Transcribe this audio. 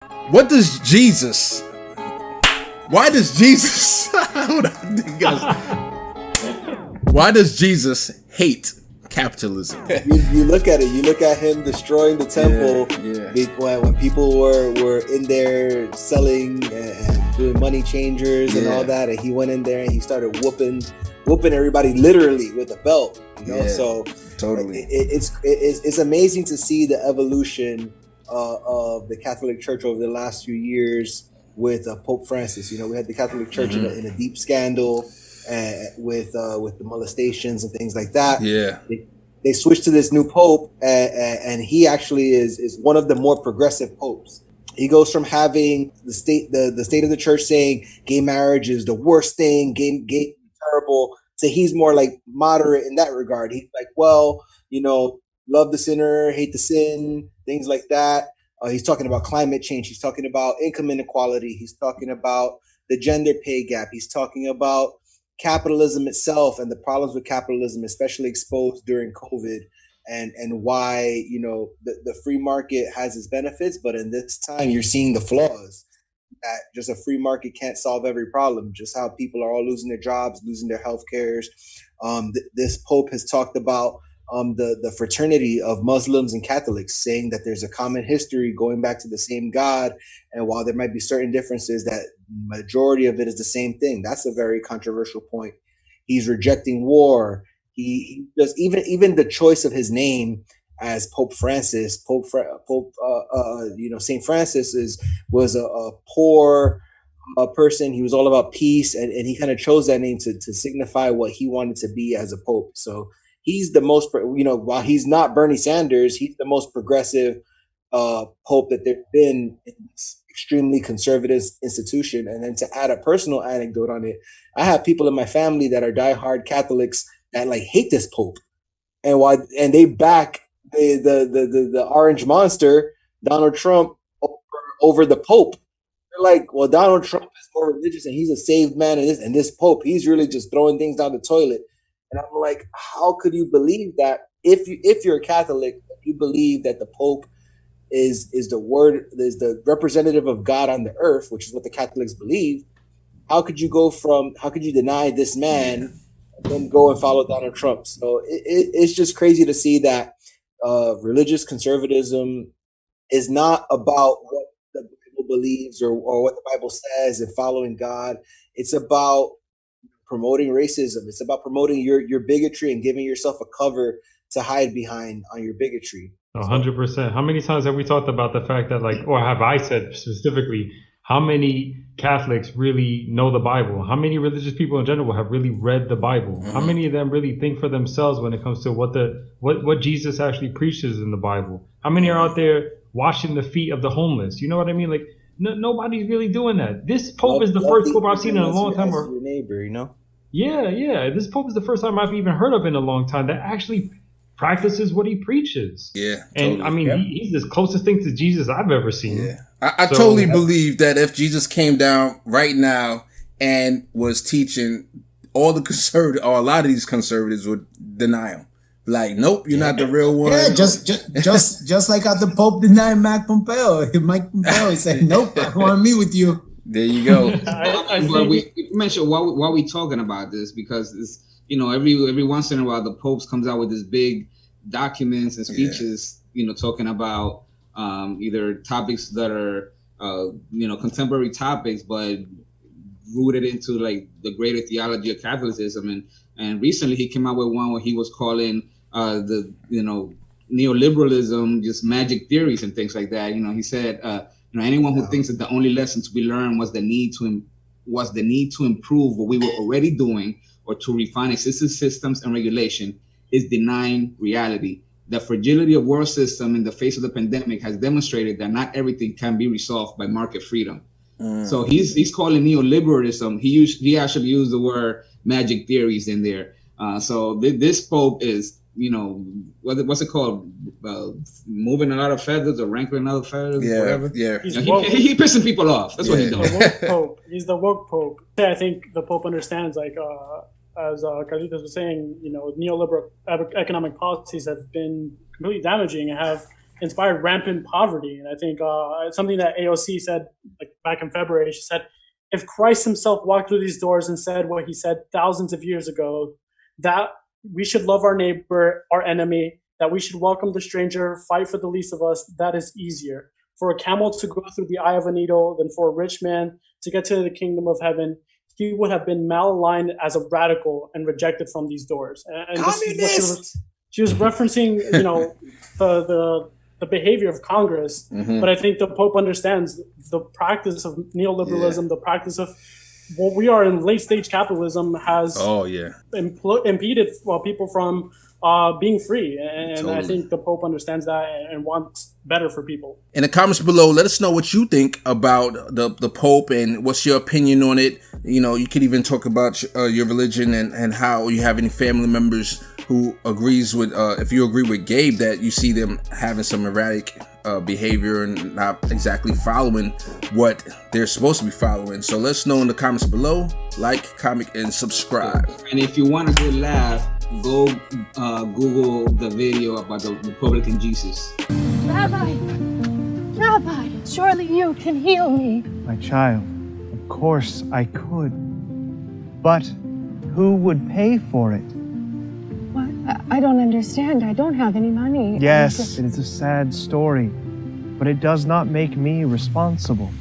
What does Jesus? Why does Jesus? Hold on, guys. Why does Jesus hate capitalism? You look at it. You look at him destroying the temple. When people were in there selling and doing money changers and all that, and he went in there and he started whooping everybody literally with a belt. So totally, it's amazing to see the evolution of the Catholic Church over the last few years with Pope Francis. We had the Catholic Church in a deep scandal. With the molestations and things like that. They switched to this new pope, and he actually is one of the more progressive popes. He goes from having the state of the church saying gay marriage is the worst thing, gay terrible, to he's more like moderate in that regard. He's like, well, love the sinner, hate the sin, things like that. He's talking about climate change. He's talking about income inequality. He's talking about the gender pay gap. He's talking about capitalism itself and the problems with capitalism, especially exposed during COVID, and why the free market has its benefits, but in this time you're seeing the flaws. That just a free market can't solve every problem. Just how people are all losing their jobs, losing their health cares. This Pope has talked about the fraternity of Muslims and Catholics, saying that there's a common history going back to the same God, and while there might be certain differences, that majority of it is the same thing. That's a very controversial point. He's rejecting war. He does even the choice of his name as Pope Francis. Saint Francis was a poor person. He was all about peace, and he kind of chose that name to signify what he wanted to be as a pope. So he's the most, while he's not Bernie Sanders, he's the most progressive pope that there's been in this extremely conservative institution. And then to add a personal anecdote on it, I have people in my family that are diehard Catholics that like hate this pope, and they back the orange monster, Donald Trump, over the pope. They're like, well, Donald Trump is more religious and he's a saved man, and this pope, he's really just throwing things down the toilet. And I'm like, how could you believe that if you're a Catholic, you believe that the Pope is the representative of God on the earth, which is what the Catholics believe? How could you deny this man and then go and follow Donald Trump? So it's just crazy to see that religious conservatism is not about what the Bible believes or what the Bible says and following God. It's about promoting racism. It's about promoting your bigotry and giving yourself a cover to hide behind on your bigotry. 100%. How many times have we talked about the fact that, like, or have I said specifically, how many Catholics really know the Bible? How many religious people in general have really read the Bible? How many of them really think for themselves when it comes to what Jesus actually preaches in the Bible? How many are out there washing the feet of the homeless? You know what I mean? Like, nobody's really doing that. This Pope is the first Pope I've seen in a long time. Or your neighbor, Yeah. This Pope is the first time I've even heard of in a long time that actually practices what he preaches. Yeah. And I mean, he's the closest thing to Jesus I've ever seen. Yeah. I totally believe that if Jesus came down right now and was teaching, all the conservative, or a lot of these conservatives would deny him. Like, nope, you're not the real one. Yeah, just like how the Pope denied Mike Pompeo. Mike Pompeo said, nope, I want to meet with you. There you go. We mentioned why we talking about this, because it's, every once in a while the Pope comes out with these big documents and speeches, talking about either topics that are contemporary topics, but rooted into like the greater theology of Catholicism. And recently he came out with one where he was calling the neoliberalism just magic theories and things like that. He said anyone who thinks that the only lesson to be learned was the need to improve what we were already doing or to refine existing systems and regulation is denying reality. The fragility of world system in the face of the pandemic has demonstrated that not everything can be resolved by market freedom. So he's calling neoliberalism. He actually used the word magic theories in there. So this Pope is, what's it called? Moving a lot of feathers or rankling other feathers, whatever. Yeah. He pissing people off. That's what he's doing. The woke Pope. He's the woke Pope. I think the Pope understands, like, as Carlitos was saying, neoliberal economic policies have been completely damaging and have inspired rampant poverty. And I think something that AOC said like back in February, she said, if Christ himself walked through these doors and said what he said thousands of years ago, that we should love our neighbor, our enemy, that we should welcome the stranger, fight for the least of us, that is easier. For a camel to go through the eye of a needle than for a rich man to get to the kingdom of heaven, he would have been malaligned as a radical and rejected from these doors. And this, she was referencing, you know, the behavior of Congress, but I think the Pope understands the practice of neoliberalism, the practice of what we are in late stage capitalism has impeded people from being free. And I think the Pope understands that and wants better for people. In the comments below, let us know what you think about the Pope and what's your opinion on it. You know, you could even talk about your religion and how you have any family members who agrees with, if you agree with Gabe, that you see them having some erratic behavior and not exactly following what they're supposed to be following. So let us know in the comments below. Like, comment, and subscribe. And if you want a good laugh, go Google the video about the Republican Jesus. Rabbi, surely you can heal me. My child, of course I could. But who would pay for it? What? I don't understand. I don't have any money. Yes, it is a sad story, but it does not make me responsible.